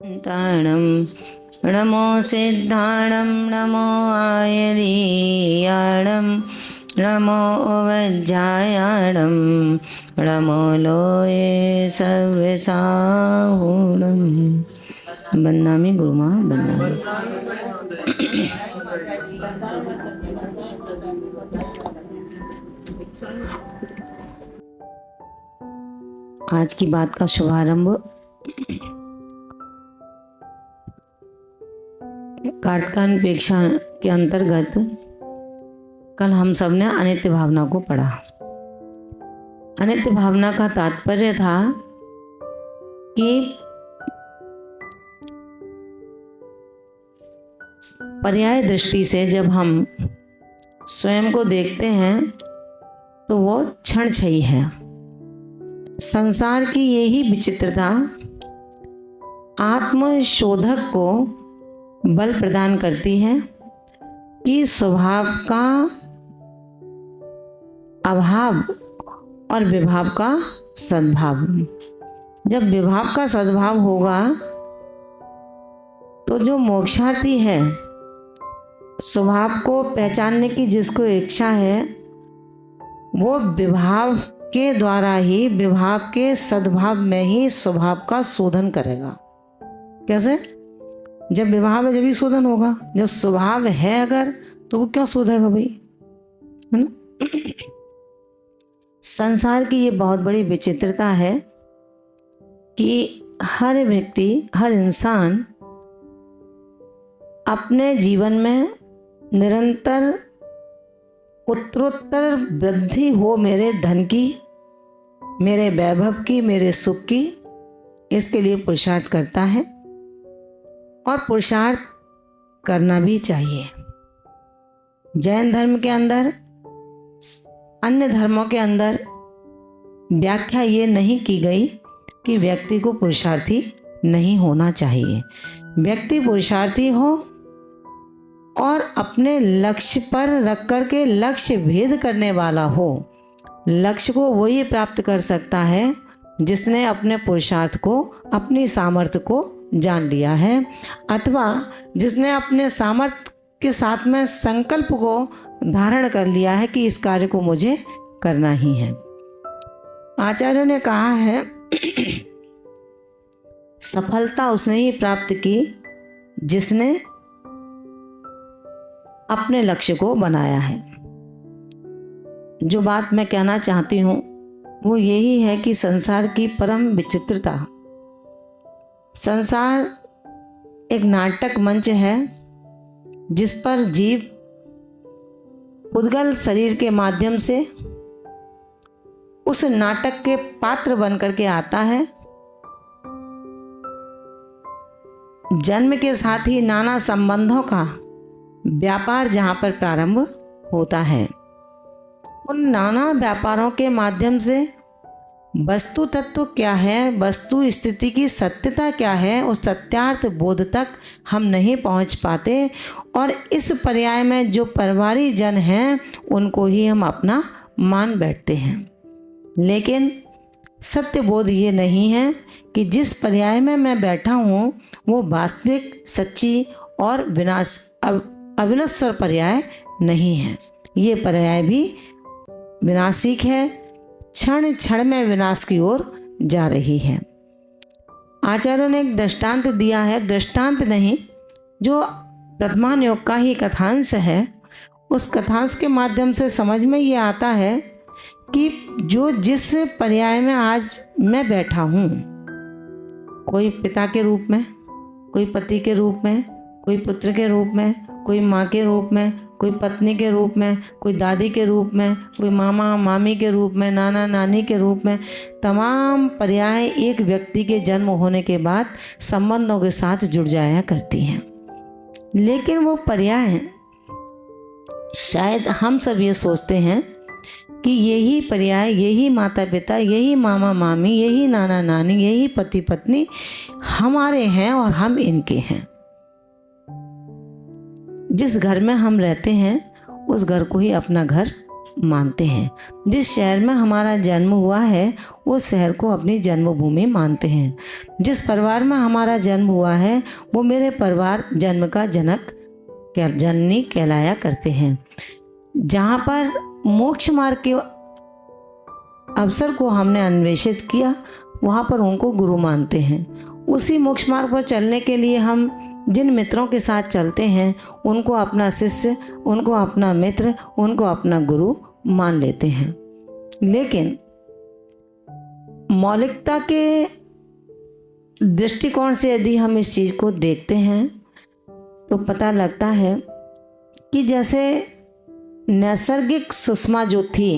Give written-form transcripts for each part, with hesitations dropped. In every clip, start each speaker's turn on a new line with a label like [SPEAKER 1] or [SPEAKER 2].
[SPEAKER 1] ताणं नमो सिद्धाणं नमो आयरीयाणं नमो वज्रायाणं नमो लोये सव्यसाहुणं बन्नामि गुरुमा बन्नामि। आज की बात का शुभारंभ काटकानपेक्षा के अंतर्गत कल हम सब ने अनित्य भावना को पढ़ा। अनित्य भावना का तात्पर्य था कि पर्याय दृष्टि से जब हम स्वयं को देखते हैं तो वो क्षणक्षयी है। संसार की यही विचित्रता आत्मशोधक को बल प्रदान करती है कि स्वभाव का अभाव और विभाव का सद्भाव। जब विभाव का सद्भाव होगा तो जो मोक्षार्थी है, स्वभाव को पहचानने की जिसको इच्छा है, वो विभाव के द्वारा ही, विभाव के सद्भाव में ही स्वभाव का शोधन करेगा। कैसे? जब विभाव है जब ही शोधन होगा। जब स्वभाव है अगर, तो वो क्यों शोधेगा भाई, है ना? संसार की ये बहुत बड़ी विचित्रता है कि हर व्यक्ति, हर इंसान अपने जीवन में निरंतर उत्तरोत्तर वृद्धि हो, मेरे धन की, मेरे वैभव की, मेरे सुख की, इसके लिए पुरुषार्थ करता है और पुरुषार्थ करना भी चाहिए। जैन धर्म के अंदर, अन्य धर्मों के अंदर व्याख्या ये नहीं की गई कि व्यक्ति को पुरुषार्थी नहीं होना चाहिए। व्यक्ति पुरुषार्थी हो और अपने लक्ष्य पर रख कर के लक्ष्य भेद करने वाला हो। लक्ष्य को वही प्राप्त कर सकता है जिसने अपने पुरुषार्थ को, अपनी सामर्थ्य को जान लिया है, अथवा जिसने अपने सामर्थ्य के साथ में संकल्प को धारण कर लिया है कि इस कार्य को मुझे करना ही है। आचार्यों ने कहा है सफलता उसने ही प्राप्त की जिसने अपने लक्ष्य को बनाया है। जो बात मैं कहना चाहती हूँ वो यही है कि संसार की परम विचित्रता, संसार एक नाटक मंच है जिस पर जीव उद्गल शरीर के माध्यम से उस नाटक के पात्र बन करके आता है। जन्म के साथ ही नाना संबंधों का व्यापार जहाँ पर प्रारंभ होता है, उन नाना व्यापारों के माध्यम से वस्तु तत्व क्या है, वस्तु स्थिति की सत्यता क्या है, उस सत्यार्थ बोध तक हम नहीं पहुंच पाते और इस पर्याय में जो परवारी जन हैं उनको ही हम अपना मान बैठते हैं। लेकिन सत्य बोध ये नहीं है कि जिस पर्याय में मैं बैठा हूँ वो वास्तविक, सच्ची और अविनश्वर पर्याय नहीं है। ये पर्याय भी विनाशिक है, क्षण क्षण में विनाश की ओर जा रही है। आचार्यों ने एक दृष्टांत दिया है, दृष्टांत नहीं, जो प्रथमान योग का ही कथांश है। उस कथांश के माध्यम से समझ में ये आता है कि जो जिस पर्याय में आज मैं बैठा हूँ, कोई पिता के रूप में, कोई पति के रूप में, कोई पुत्र के रूप में, कोई माँ के रूप में, कोई पत्नी के रूप में, कोई दादी के रूप में, कोई मामा मामी के रूप में, नाना नानी के रूप में, तमाम पर्याय एक व्यक्ति के जन्म होने के बाद संबंधों के साथ जुड़ जाया करती हैं। लेकिन वो पर्याय, शायद हम सब ये सोचते हैं कि यही पर्याय, यही माता पिता, यही मामा मामी, यही नाना नानी, यही पति पत्नी हमारे हैं और हम इनके हैं। जिस घर में हम रहते हैं उस घर को ही अपना घर मानते हैं। जिस शहर में हमारा जन्म हुआ है उस शहर को अपनी जन्मभूमि मानते हैं। जिस परिवार में हमारा जन्म हुआ है वो मेरे परिवार जन्म का जनक जननी कहलाया करते हैं। जहाँ पर मोक्ष मार्ग के अवसर को हमने अन्वेषित किया वहाँ पर उनको गुरु मानते हैं। उसी मोक्ष मार्ग पर चलने के लिए हम जिन मित्रों के साथ चलते हैं उनको अपना शिष्य, उनको अपना मित्र, उनको अपना गुरु मान लेते हैं। लेकिन मौलिकता के दृष्टिकोण से यदि हम इस चीज़ को देखते हैं तो पता लगता है कि जैसे नैसर्गिक सुषमा जो थी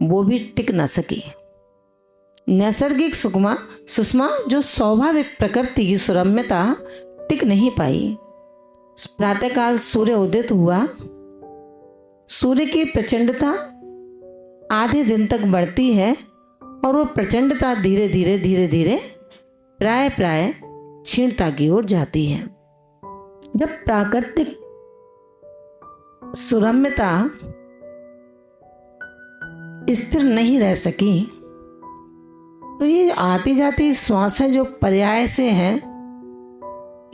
[SPEAKER 1] वो भी टिक न सकी। नैसर्गिक सुषमा जो स्वाभाविक प्रकृति की सुरम्यता टिक नहीं पाई। प्रातःकाल सूर्य उदित हुआ, सूर्य की प्रचंडता आधे दिन तक बढ़ती है और वो प्रचंडता धीरे धीरे प्राय क्षीणता की ओर जाती है। जब प्राकृतिक सुरम्यता स्थिर नहीं रह सकी तो ये आती जाती श्वासें जो पर्याय से हैं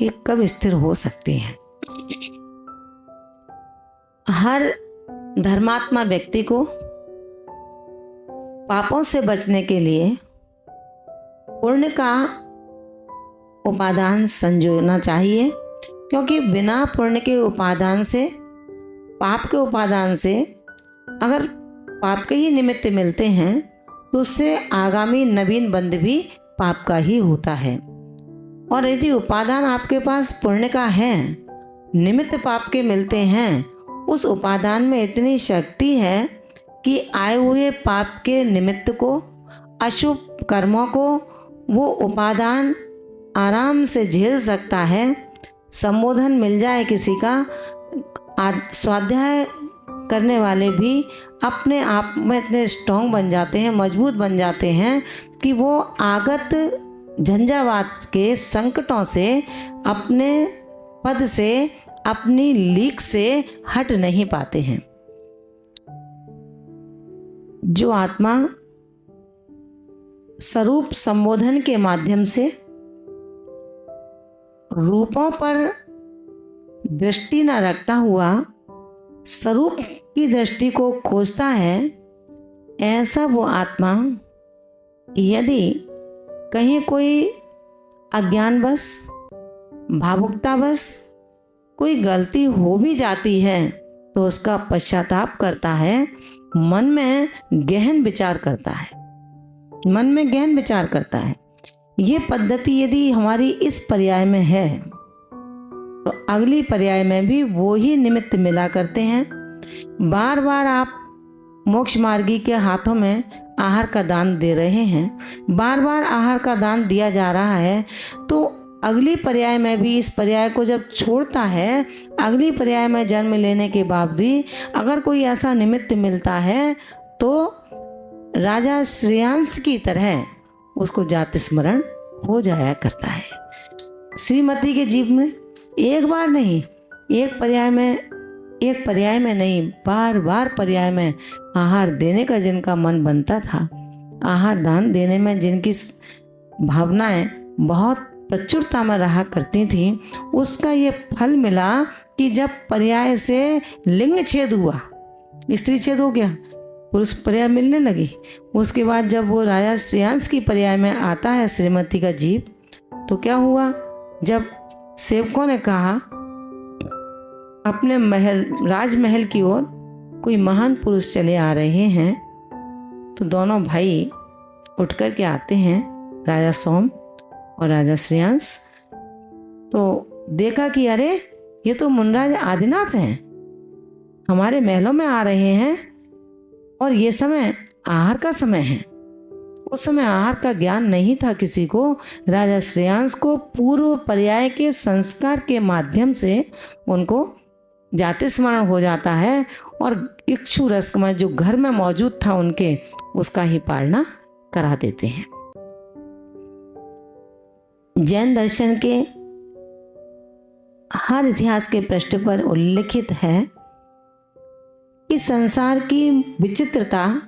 [SPEAKER 1] ये कब स्थिर हो सकती हैं। हर धर्मात्मा व्यक्ति को पापों से बचने के लिए पुण्य का उपादान संजोना चाहिए, क्योंकि बिना पुण्य के उपादान से, पाप के उपादान से अगर पाप के ही निमित्त मिलते हैं तो उससे आगामी नवीन बंध भी पाप का ही होता है। और यदि उपादान आपके पास पुण्य का है, निमित्त पाप के मिलते हैं, उस उपादान में इतनी शक्ति है कि आए हुए पाप के निमित्त को, अशुभ कर्मों को वो उपादान आराम से झेल सकता है। संबोधन मिल जाए किसी का, स्वाध्याय करने वाले भी अपने आप में इतने स्ट्रॉन्ग बन जाते हैं, मजबूत बन जाते हैं कि वो आगत झंझावात के संकटों से, अपने पद से, अपनी लीक से हट नहीं पाते हैं। जो आत्मा स्वरूप संबोधन के माध्यम से रूपों पर दृष्टि न रखता हुआ स्वरूप की दृष्टि को खोजता है, ऐसा वो आत्मा यदि कहीं कोई अज्ञानवश, भावुकतावश कोई गलती हो भी जाती है तो उसका पश्चाताप करता है, मन में गहन विचार करता है। ये पद्धति यदि हमारी इस पर्याय में है तो अगली पर्याय में भी वो ही निमित्त मिला करते हैं। बार बार आप मोक्ष मार्गी के हाथों में आहार का दान दे रहे हैं, बार बार आहार का दान दिया जा रहा है, तो अगली पर्याय में भी इस पर्याय को जब छोड़ता है, अगली पर्याय में जन्म लेने के बावजूद अगर कोई ऐसा निमित्त मिलता है तो राजा श्रेयांश की तरह उसको जाति स्मरण हो जाया करता है। श्रीमती के जीवन में एक बार नहीं, एक पर्याय में नहीं, बार बार पर्याय में आहार देने का जिनका मन बनता था, आहार दान देने में जिनकी भावनाएं बहुत प्रचुरता में रहा करती थी, उसका ये फल मिला कि जब पर्याय से लिंग छेद हुआ, स्त्री छेद हो गया, पुरुष पर्याय मिलने लगी, उसके बाद जब वो राजा श्रेयांश की पर्याय में आता है श्रीमती का जीव, तो क्या हुआ, जब सेवकों ने कहा अपने राजमहल की ओर कोई महान पुरुष चले आ रहे हैं, तो दोनों भाई उठ कर के आते हैं, राजा सोम और राजा श्रेयांश। तो देखा कि अरे ये तो मुनराज आदिनाथ हैं, हमारे महलों में आ रहे हैं और ये समय आहार का समय है। उस समय आहार का ज्ञान नहीं था किसी को। राजा श्रेयांश को पूर्व पर्याय के संस्कार के माध्यम से उनको जाति स्मरण हो जाता है और इक्षु रस में जो घर में मौजूद था उनके, उसका ही पालना करा देते हैं। जैन दर्शन के हर इतिहास के पृष्ठ पर उल्लिखित है कि इस संसार की विचित्रता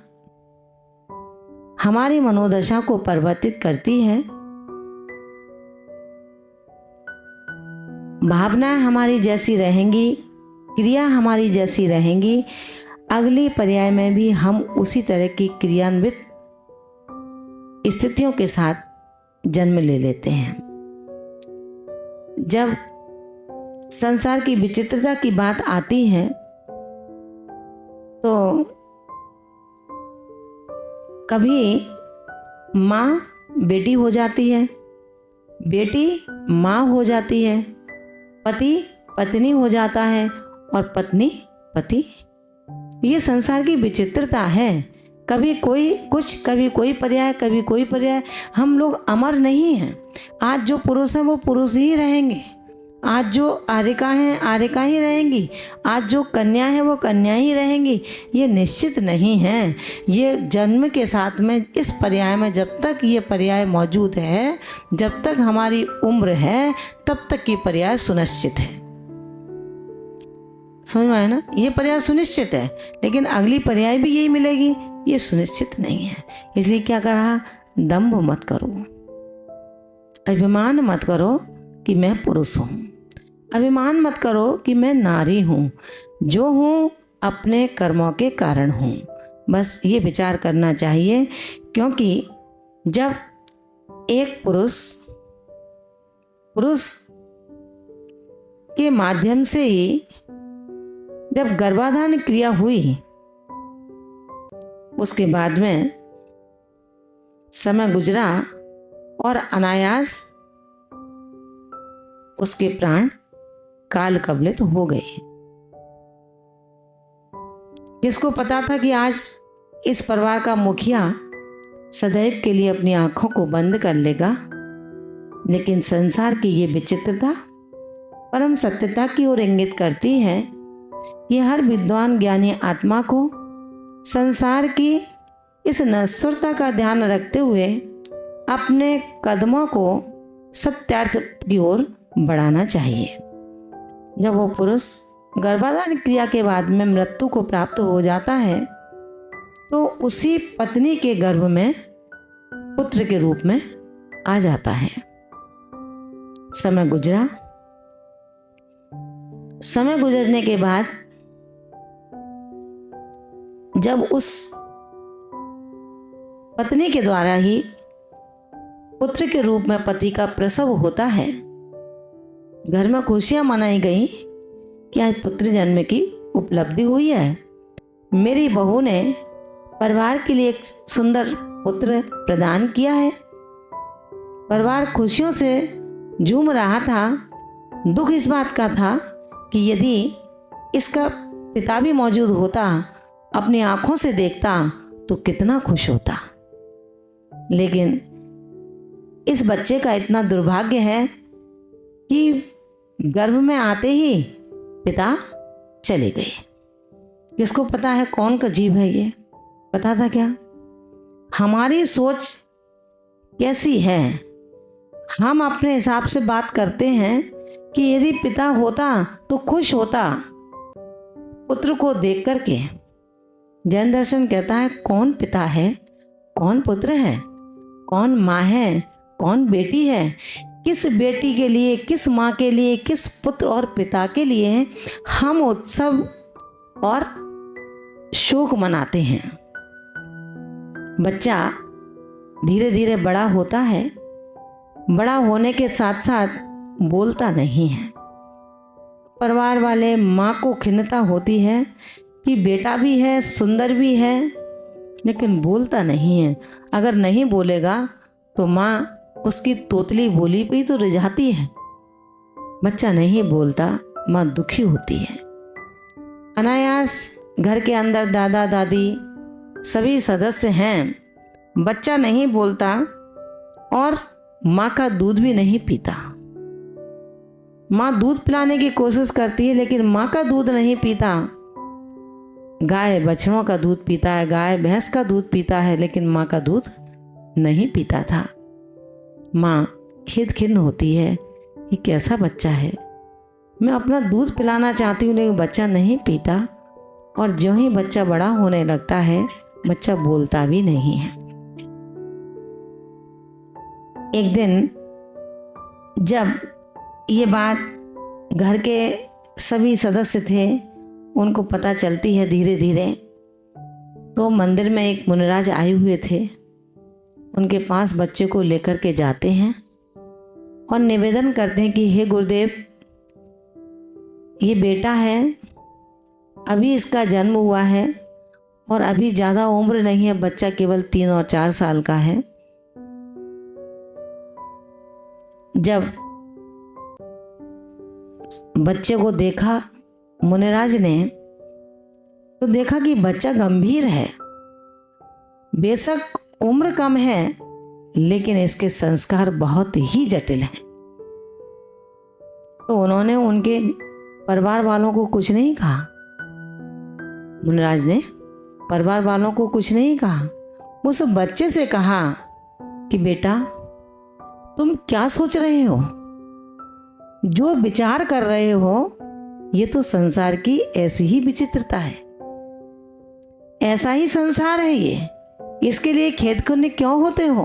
[SPEAKER 1] हमारी मनोदशा को परिवर्तित करती है। भावनाएं हमारी जैसी रहेंगी, क्रिया हमारी जैसी रहेंगी, अगली पर्याय में भी हम उसी तरह की क्रियान्वित स्थितियों के साथ जन्म ले लेते हैं। जब संसार की विचित्रता की बात आती है तो कभी माँ बेटी हो जाती है, बेटी माँ हो जाती है, पति पत्नी हो जाता है और पत्नी पति। ये संसार की विचित्रता है। कभी कोई कुछ, कभी कोई पर्याय, कभी कोई पर्याय। हम लोग अमर नहीं हैं। आज जो पुरुष हैं वो पुरुष ही रहेंगे, आज जो आर्यिका हैं आर्यिका ही रहेंगी, आज जो कन्या है वो कन्या ही रहेंगी। ये निश्चित नहीं है। ये जन्म के साथ में इस पर्याय में जब तक ये पर्याय मौजूद है, जब तक हमारी उम्र है, तब तक ये पर्याय सुनिश्चित है। समझ में आया ना? ये पर्याय सुनिश्चित है, लेकिन अगली पर्याय भी यही मिलेगी, ये सुनिश्चित नहीं है। इसलिए क्या कहा? दंभ मत करो, अभिमान मत करो कि मैं पुरुष हूँ, अभिमान मत करो कि मैं नारी हूँ। जो हूँ अपने कर्मों के कारण हूँ। बस ये विचार करना चाहिए, क्योंकि जब एक पुरुष के माध्यम से ही जब गर्भाधान क्रिया हुई, उसके बाद में समय गुजरा और अनायास उसके प्राण काल कवलित हो गए। किसको पता था कि आज इस परिवार का मुखिया सदैव के लिए अपनी आंखों को बंद कर लेगा। लेकिन संसार की ये विचित्रता परम सत्यता की ओर इंगित करती है कि हर विद्वान ज्ञानी आत्मा को संसार की इस नश्वरता का ध्यान रखते हुए अपने कदमों को सत्यार्थ की ओर बढ़ाना चाहिए। जब वो पुरुष गर्भाधान क्रिया के बाद में मृत्यु को प्राप्त हो जाता है तो उसी पत्नी के गर्भ में पुत्र के रूप में आ जाता है। समय गुजरा, समय गुजरने के बाद जब उस पत्नी के द्वारा ही पुत्र के रूप में पति का प्रसव होता है, घर में खुशियां मनाई गई कि आज पुत्र जन्म की उपलब्धि हुई है। मेरी बहू ने परिवार के लिए एक सुंदर पुत्र प्रदान किया है। परिवार खुशियों से झूम रहा था। दुख इस बात का था कि यदि इसका पिता भी मौजूद होता, अपनी आंखों से देखता, तो कितना खुश होता। लेकिन इस बच्चे का इतना दुर्भाग्य है कि गर्भ में आते ही पिता चले गए। किसको पता है कौन का जीव है ये? पता था क्या? हमारी सोच कैसी है? हम अपने हिसाब से बात करते हैं कि यदि पिता होता तो खुश होता पुत्र को देख करके। जैन दर्शन कहता है कौन पिता है, कौन पुत्र है, कौन माँ है, कौन बेटी है, किस बेटी के लिए, किस माँ के लिए, किस पुत्र और पिता के लिए हम उत्सव और शोक मनाते हैं। बच्चा धीरे धीरे बड़ा होता है, बड़ा होने के साथ साथ बोलता नहीं है। परिवार वाले माँ को खिन्नता होती है कि बेटा भी है, सुंदर भी है, लेकिन बोलता नहीं है। अगर नहीं बोलेगा तो माँ उसकी तोतली बोली भी तो रिझाती है। बच्चा नहीं बोलता, माँ दुखी होती है। अनायास घर के अंदर दादा दादी सभी सदस्य हैं, बच्चा नहीं बोलता और माँ का दूध भी नहीं पीता। माँ दूध पिलाने की कोशिश करती है लेकिन माँ का दूध नहीं पीता। गाय बछड़ों का दूध पीता है, गाय भैंस का दूध पीता है, लेकिन माँ का दूध नहीं पीता था। माँ खिन्न होती है कि कैसा बच्चा है, मैं अपना दूध पिलाना चाहती हूँ लेकिन बच्चा नहीं पीता और ज्यों ही बच्चा बड़ा होने लगता है बच्चा बोलता भी नहीं है। एक दिन जब ये बात घर के सभी सदस्य थे उनको पता चलती है धीरे धीरे, तो मंदिर में एक मुनिराज आए हुए थे। उनके पास बच्चे को लेकर के जाते हैं और निवेदन करते हैं कि हे गुरुदेव, ये बेटा है, अभी इसका जन्म हुआ है और अभी ज़्यादा उम्र नहीं है, बच्चा केवल 3 और 4 साल का है। जब बच्चे को देखा मुनिराज ने तो देखा कि बच्चा गंभीर है, बेशक उम्र कम है लेकिन इसके संस्कार बहुत ही जटिल हैं। तो उन्होंने उनके परिवार वालों को कुछ नहीं कहा। मुनिराज ने परिवार वालों को कुछ नहीं कहा। उस बच्चे से कहा कि बेटा, तुम क्या सोच रहे हो, जो विचार कर रहे हो ये तो संसार की ऐसी ही विचित्रता है, ऐसा ही संसार है ये, इसके लिए खेद करने क्यों होते हो।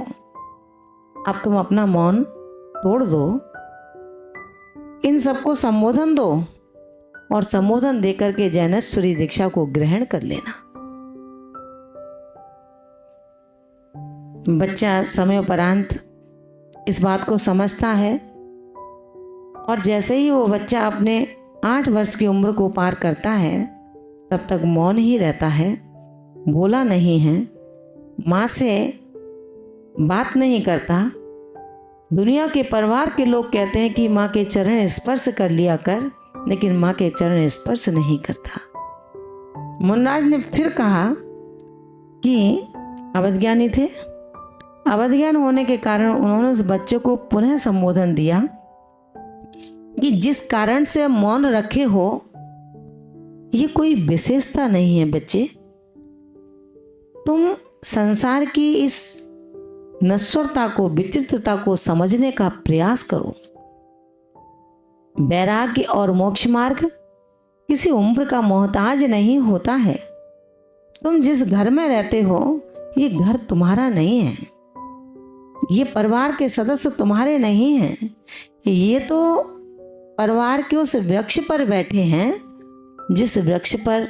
[SPEAKER 1] अब तुम अपना मौन तोड़ दो, इन सबको संबोधन दो और संबोधन देकर के जैनेश्वरी दीक्षा को ग्रहण कर लेना। बच्चा समयोपरांत इस बात को समझता है और जैसे ही वो बच्चा अपने 8 वर्ष की उम्र को पार करता है तब तक मौन ही रहता है, बोला नहीं है, माँ से बात नहीं करता। दुनिया के परिवार के लोग कहते हैं कि माँ के चरण स्पर्श कर लिया कर, लेकिन माँ के चरण स्पर्श नहीं करता। मुनिराज ने फिर कहा कि अवधज्ञानी थे, अवधज्ञान होने के कारण उन्होंने उस बच्चे को पुनः संबोधन दिया कि जिस कारण से मौन रखे हो ये कोई विशेषता नहीं है बच्चे, तुम संसार की इस नश्वरता को, विचित्रता को समझने का प्रयास करो। वैराग्य और मोक्ष मार्ग किसी उम्र का मोहताज नहीं होता है। तुम जिस घर में रहते हो ये घर तुम्हारा नहीं है, ये परिवार के सदस्य तुम्हारे नहीं हैं, ये तो परिवार के उस वृक्ष पर बैठे हैं जिस वृक्ष पर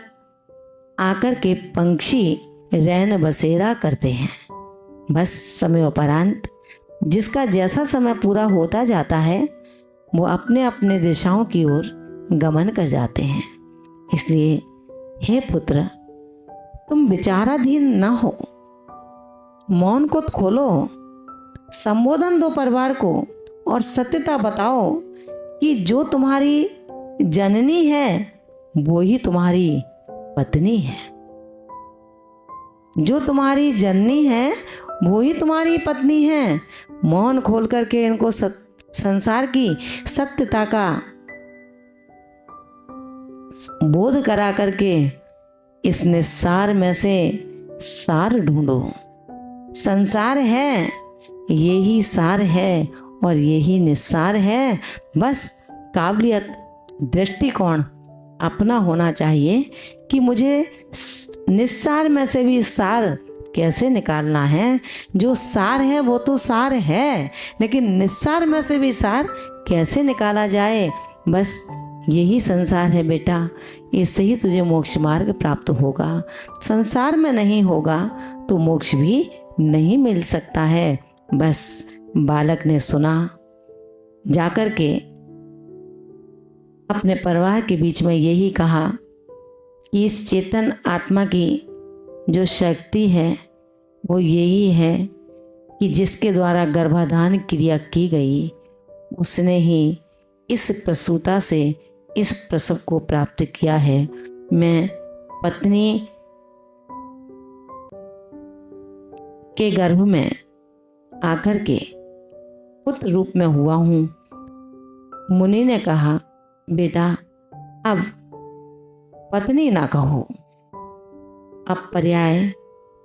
[SPEAKER 1] आकर के पंछी रैन बसेरा करते हैं। बस समयोपरांत जिसका जैसा समय पूरा होता जाता है वो अपने अपने दिशाओं की ओर गमन कर जाते हैं। इसलिए हे पुत्र, तुम विचाराधीन न हो, मौन को खोलो, संबोधन दो परिवार को और सत्यता बताओ कि जो तुम्हारी जननी है वो ही तुम्हारी पत्नी है, जो तुम्हारी जननी है वो ही तुम्हारी पत्नी है। मौन खोल करके इनको संसार की सत्यता का बोध करा करके इस निस्सार में से सार ढूंढो। संसार है, यही सार है और यही निस्सार है। बस काबिलियत, दृष्टिकोण अपना होना चाहिए कि मुझे निस्सार में से भी सार कैसे निकालना है। जो सार है वो तो सार है, लेकिन निस्सार में से भी सार कैसे निकाला जाए। बस यही संसार है बेटा, इससे ही तुझे मोक्ष मार्ग प्राप्त होगा। संसार में नहीं होगा तो मोक्ष भी नहीं मिल सकता है। बस बालक ने सुना, जाकर के अपने परिवार के बीच में यही कहा कि इस चेतन आत्मा की जो शक्ति है वो यही है कि जिसके द्वारा गर्भाधान क्रिया की गई उसने ही इस प्रसूता से इस प्रसव को प्राप्त किया है। मैं पत्नी के गर्भ में आकर के पुत्र रूप में हुआ हूँ। मुनि ने कहा, बेटा अब पत्नी ना कहो, अब पर्याय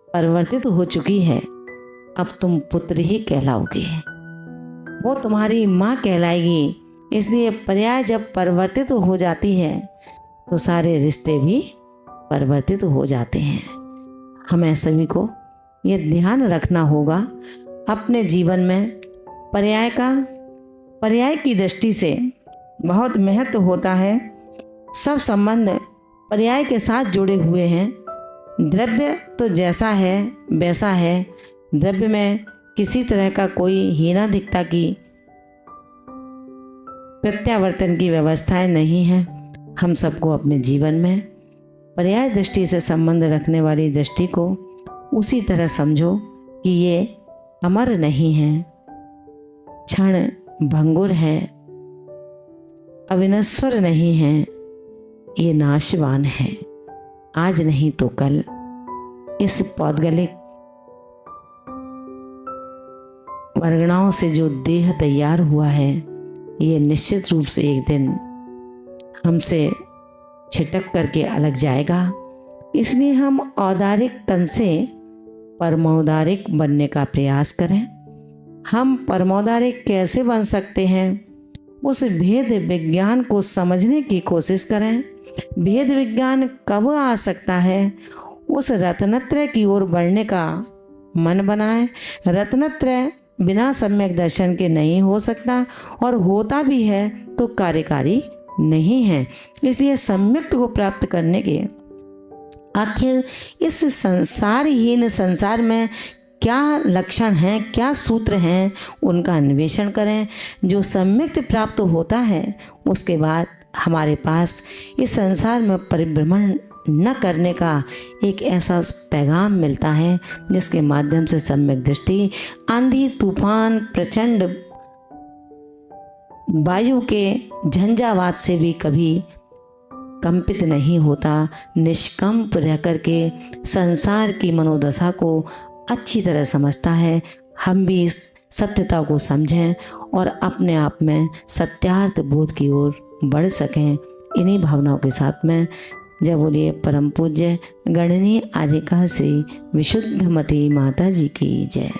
[SPEAKER 1] परिवर्तित हो चुकी है, अब तुम पुत्र ही कहलाओगे, वो तुम्हारी माँ कहलाएगी। इसलिए पर्याय जब परिवर्तित हो जाती है तो सारे रिश्ते भी परिवर्तित हो जाते हैं। हमें सभी को ये ध्यान रखना होगा अपने जीवन में पर्याय की दृष्टि से बहुत महत्व होता है। सब संबंध पर्याय के साथ जुड़े हुए हैं। द्रव्य तो जैसा है वैसा है, द्रव्य में किसी तरह का कोई हीनाधिकता की प्रत्यावर्तन की व्यवस्थाएं नहीं है। हम सबको अपने जीवन में पर्याय दृष्टि से संबंध रखने वाली दृष्टि को उसी तरह समझो कि ये अमर नहीं है, क्षण भंगुर है, अविनश्वर नहीं है, ये नाशवान है। आज नहीं तो कल इस पौद्गलिक वर्गणाओं से जो देह तैयार हुआ है, ये निश्चित रूप से एक दिन हमसे छिटक करके अलग जाएगा। इसलिए हम औदारिक तन से परमौदारिक बनने का प्रयास करें। हम परमौदारिक कैसे बन सकते हैं, उस भेद विज्ञान को समझने की कोशिश करें। भेद विज्ञान कब आ सकता है, उस रत्नत्रय की ओर बढ़ने का मन बनाएं। रत्नत्रय बिना सम्यक दर्शन के नहीं हो सकता, और होता भी है तो कार्यकारी नहीं है। इसलिए सम्यक को प्राप्त करने के आखिर इस संसारहीन संसार में क्या लक्षण हैं, क्या सूत्र हैं, उनका अन्वेषण करें। जो सम्यक प्राप्त होता है उसके बाद हमारे पास इस संसार में परिभ्रमण न करने का एक ऐसा पैगाम मिलता है जिसके माध्यम से सम्यक दृष्टि आंधी तूफान प्रचंड वायु के झंझावात से भी कभी कंपित नहीं होता। निष्कंप रह करके संसार की मनोदशा को अच्छी तरह समझता है। हम भी इस सत्यता को समझें और अपने आप में सत्यार्थ बोध की ओर बढ़ सकें। इन्हीं भावनाओं के साथ में जय बोलिए परम पूज्य गणनीय आर्यका श्री विशुद्धमती माता जी की जय।